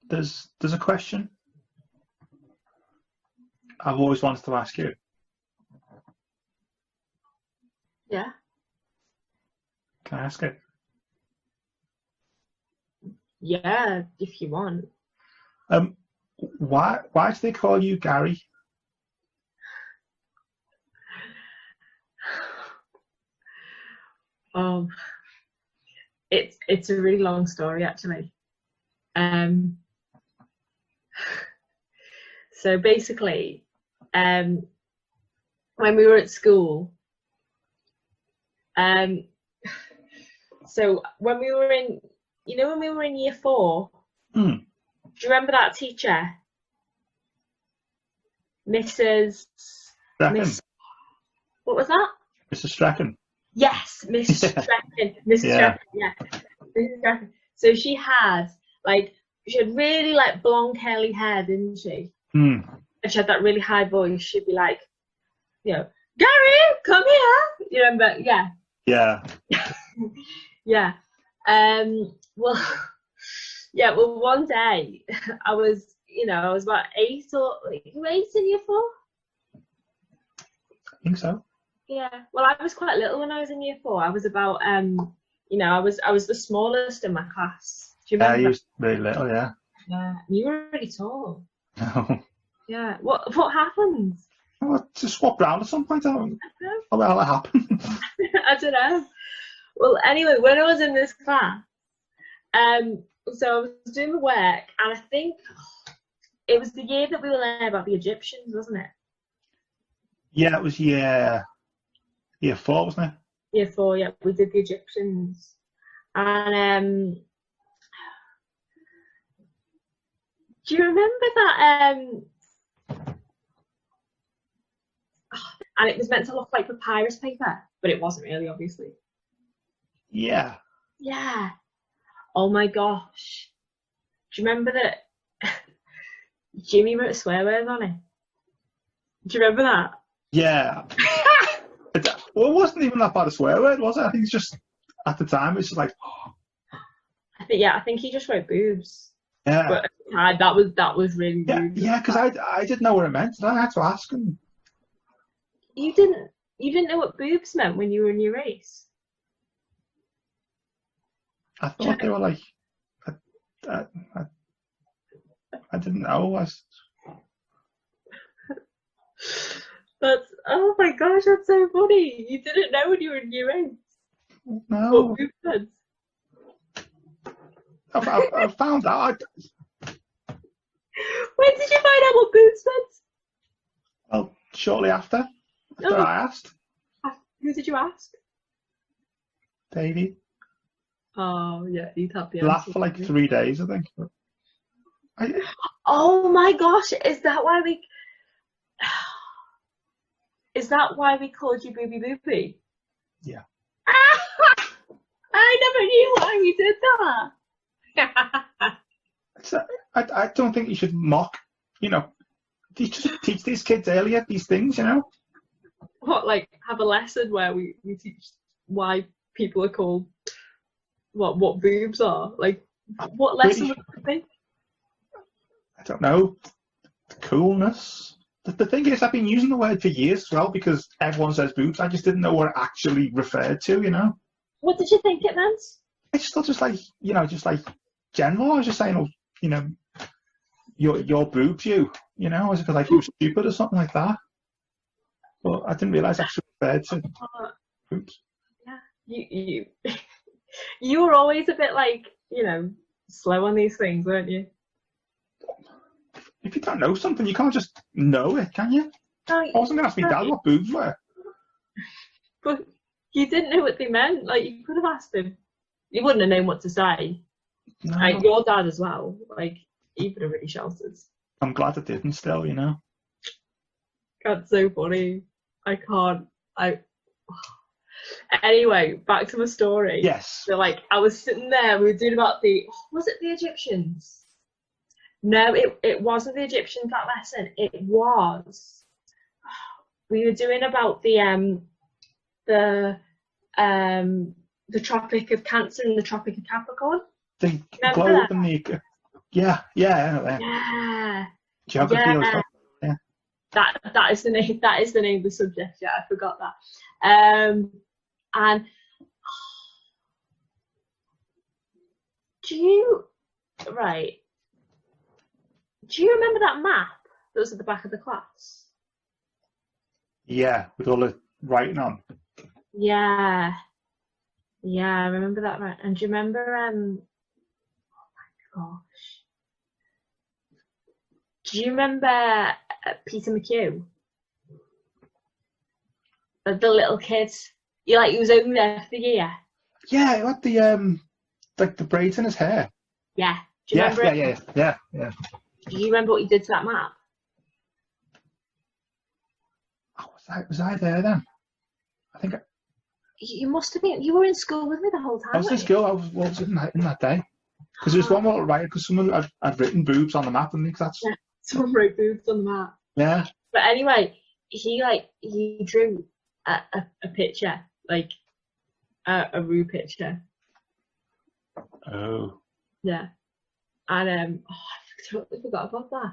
There's a question I've always wanted to ask you. Yeah. Can I ask it? Yeah, if you want. Why do they call you Gary? It's a really long story actually. So basically, when we were at school, so when we were in, when we were in year 4, do you remember that teacher? Mrs. Strachan. What was that? Mrs. Strachan. Yes, Miss Strachan. Mrs. Strachan, yeah. Mrs. Strachan. So she had really like blonde curly hair, didn't she? And she had that really high voice. She'd be like, Gary, come here. You remember? Yeah. Yeah. Yeah. Well, one day I was about 8 or you were 8 in year 4? I think so. Yeah. Well, I was quite little when I was in year 4. I was about I was the smallest in my class. Do you remember? Yeah, you was really little, yeah. Yeah. You were really tall. No. Yeah. What happened? Well, just swapped round at some point. I don't know how the hell it happened. I don't know. Well, anyway, when I was in this class, so I was doing the work, and I think it was the year that we were learning about the Egyptians, wasn't it? Yeah, it was year 4, wasn't it? Year 4, yeah, we did the Egyptians, and do you remember that? And it was meant to look like papyrus paper, but it wasn't really, obviously. Yeah. Yeah. Oh my gosh. Do you remember that Jimmy wrote a swear word on it? Do you remember that? Yeah. Well, it wasn't even that bad a swear word, was it? I think it's just, at the time, it's just like... I think he just wrote boobs. Yeah. But that was really rude. Yeah, because I didn't know what it meant, and I had to ask him. You didn't know what boobs meant when you were in your race? I thought they were like... I didn't know. Oh my gosh, that's so funny. You didn't know when you were in your race? No. What boobs meant? I found out. When did you find out what boobs meant? Well, shortly after I asked. Who did you ask? Davey. Oh, yeah, he'd have the Laughed for like 3 days, I think. Oh my gosh, is that why we called you Booby Booby? Yeah. I never knew why we did that. I don't think you should mock, teach these kids earlier these things, What, like have a lesson where we teach why people are called what boobs are? Like, what lesson would it be? I don't know. Coolness. The thing is, I've been using the word for years as well because everyone says boobs. I just didn't know what it actually referred to, What did you think it meant? I just thought just like general. I was just saying, your boobs, as if like you were stupid or something like that. But I didn't realise it actually referred to boobs. Yeah, you were always a bit like, slow on these things, weren't you? If you don't know something, you can't just know it, can you? No, I wasn't going to ask my dad what boobs were. But you didn't know what they meant. Like, you could have asked him. You wouldn't have known what to say. No. Like, your dad as well. Like, he would have really shouted. I'm glad I didn't still, That's so funny. I can't. Anyway, back to the story. Yes. So, like, I was sitting there, we were doing about was it the Egyptians? No, it wasn't the Egyptians, that lesson. It was. We were doing about the Tropic of Cancer and the Tropic of Capricorn. The globe and the Yeah. Yeah. Geography. Yeah. Yeah. That is the name. That is the name of the subject. Yeah, I forgot that. And do you right? Do you remember that map that was at the back of the class? Yeah, with all the writing on. Yeah. Yeah, I remember that. Right. And do you remember? Gosh. Do you remember Peter McHugh? The little kid. He was only there for the year. Yeah, what the like the braids in his hair. Yeah. Do you remember it? Yeah. Do you remember what he did to that map? Oh, was I there then? I think You must have been. You were in school with me the whole time. I was in school. I was in that day. Because there's one more right. Because someone had written boobs on the map, and that's. Yeah, someone wrote boobs on the map. Yeah. But anyway, he drew a picture, like a Roo picture. Oh. Yeah. And I totally forgot about that.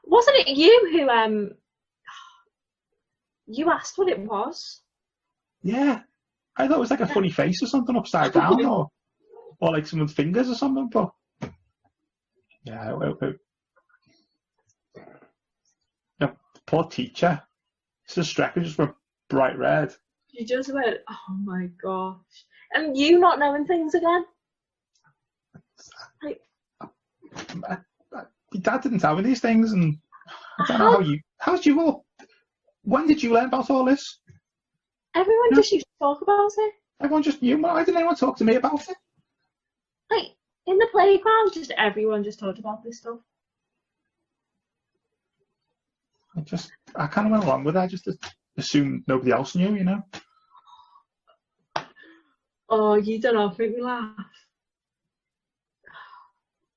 Wasn't it you who you asked what it was? Yeah. I thought it was like a funny face or something upside down, or like someone's fingers or something. But yeah, the poor teacher. His Strecker just went bright red. You just went, oh my gosh. And you not knowing things again? My dad didn't tell me these things, and I don't know how did you all, when did you learn about all this? Everyone just used to talk about it. Everyone just knew. Why didn't anyone talk to me about it? Like, in the playground, everyone just talked about this stuff. I kind of went along with it. I just assumed nobody else knew, you know? Oh, you don't know, make me laugh.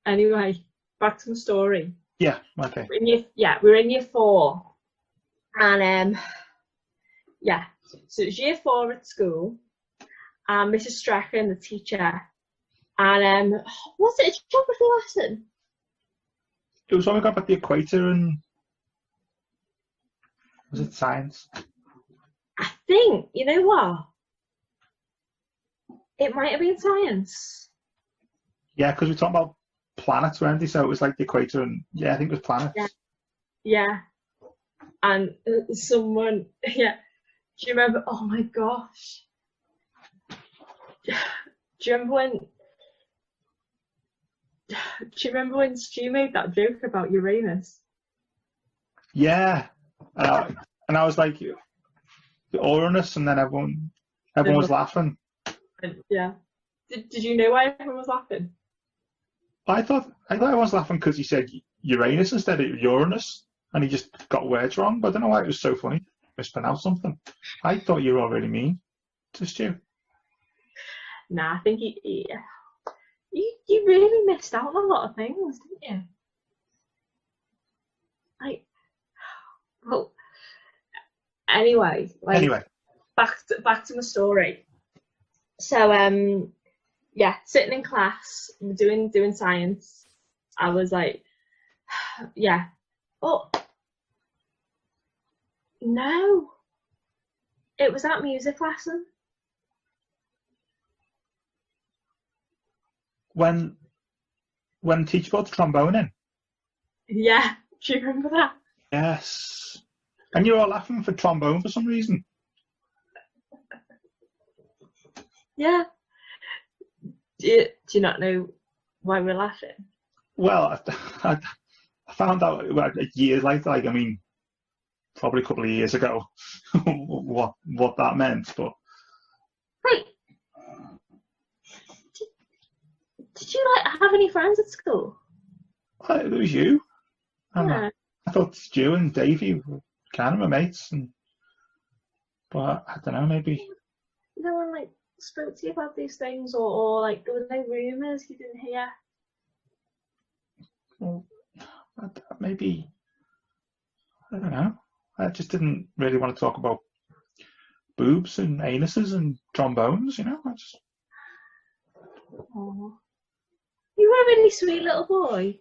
Anyway, back to the story. Yeah, okay. We're in year 4. And, so it's year 4 at school. And Mrs. Strecker and the teacher. And, was it a geography lesson? It was when we got about the equator and... Was it science? I think, you know what? It might have been science. Yeah, because we were talking about planets, weren't they? So it was like the equator and, I think it was planets. Yeah. And someone, do you remember, oh my gosh. Do you remember when Stu made that joke about Uranus? Yeah. And I was like, Uranus, and then everyone was laughing. Yeah. Did you know why everyone was laughing? I thought everyone was laughing because he said Uranus instead of Uranus, and he just got words wrong. But I don't know why it was so funny. Mispronounced something. I thought you were all really mean to Stu. Nah, I think you really missed out on a lot of things, didn't you? Well, anyway, back to my story. So, sitting in class, doing science, I was like, oh, no, it was that music lesson. When teacher brought the trombone in? Yeah, do you remember that? Yes. And you were all laughing for trombone for some reason. Yeah. Do you not know why we're laughing? Well, I found out years later, probably a couple of years ago, what that meant. But wait, did you have any friends at school? It was you. Yeah. I thought Stu and Davey were kind of my mates, but I don't know, maybe. No one spoke to you about these things, or there were no rumours you didn't hear? Well, maybe, I don't know. I just didn't really want to talk about boobs and anuses and trombones, you know. Oh. You were a really sweet little boy.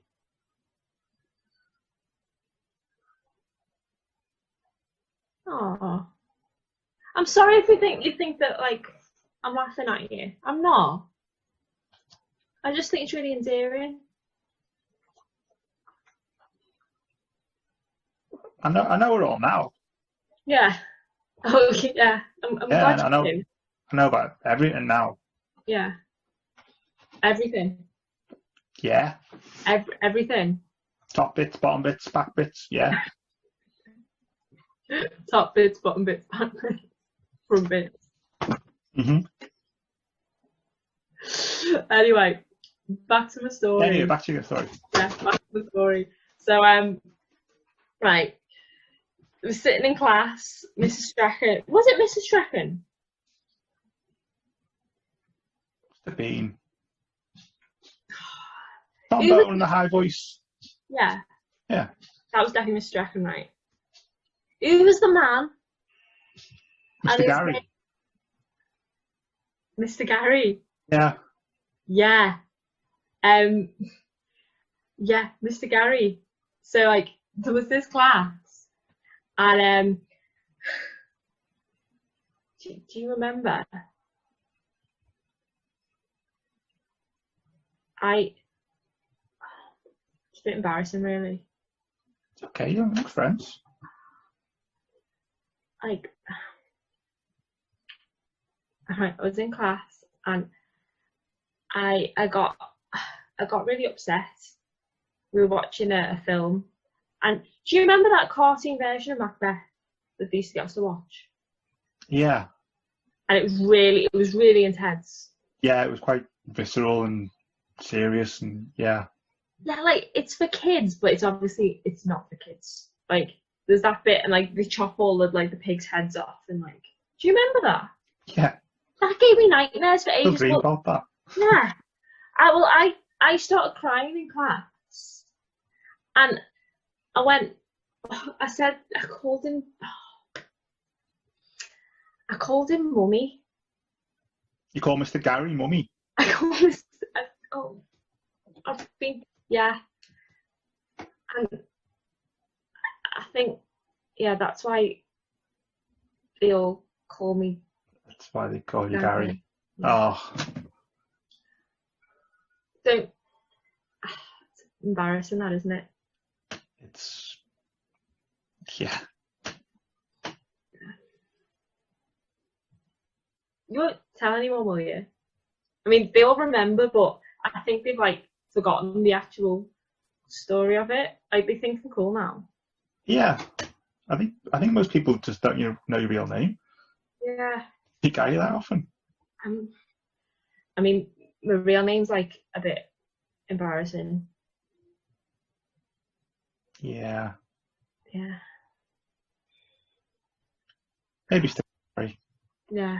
Oh, I'm sorry if you think that like I'm laughing at you. I'm not. I just think it's really endearing. I know it all now. Yeah. Oh yeah. I'm Yeah, glad I you know. do. I know about everything now. Yeah. Everything. Yeah. Everything. Top bits, bottom bits, back bits. Yeah. Top bits, bottom bits, back bits, front bits. Mhm. Anyway, back to my story. Anyway, back to your story. Yeah, back to the story. So right. I was sitting in class, Mrs. Strachan. Was it Mrs. Strachan? Must have been. Tom Bowen in the high voice. Yeah. Yeah. That was definitely Mrs. Strachan, right? Who was the man? Mr. Gary. Mr. Gary. Yeah. Yeah. Yeah, Mr. Gary. So like there was this class and do you remember? It's a bit embarrassing really. It's okay, you're good friends. Like I was in class and I got really upset. We were watching a film, and do you remember that cartoon version of Macbeth that they used to get us to watch? Yeah. And it was really intense. Yeah, it was quite visceral and serious, and yeah. Yeah, like it's for kids, but it's obviously it's not for kids. Like there's that bit, and like they chop all of like the pigs' heads off, and like, do you remember that? Yeah. That gave me nightmares for ages. Still dream about that. Yeah. I started crying in class, and I called him mummy. You call Mr. Gary mummy? I called him, oh, I've been, yeah. And I think, yeah, that's why they all call me. That's why they call you Gary. Gary. Yeah. Oh. So, it's embarrassing that, isn't it? It's, yeah. You won't tell anyone, will you? I mean, they all remember, but I think they've like forgotten the actual story of it. Like they think I'm cool now. Yeah. I think most people just don't know your real name. Yeah. You Gary that often. I mean, my real name's like a bit embarrassing. Yeah. Yeah. Maybe still Gary. Yeah.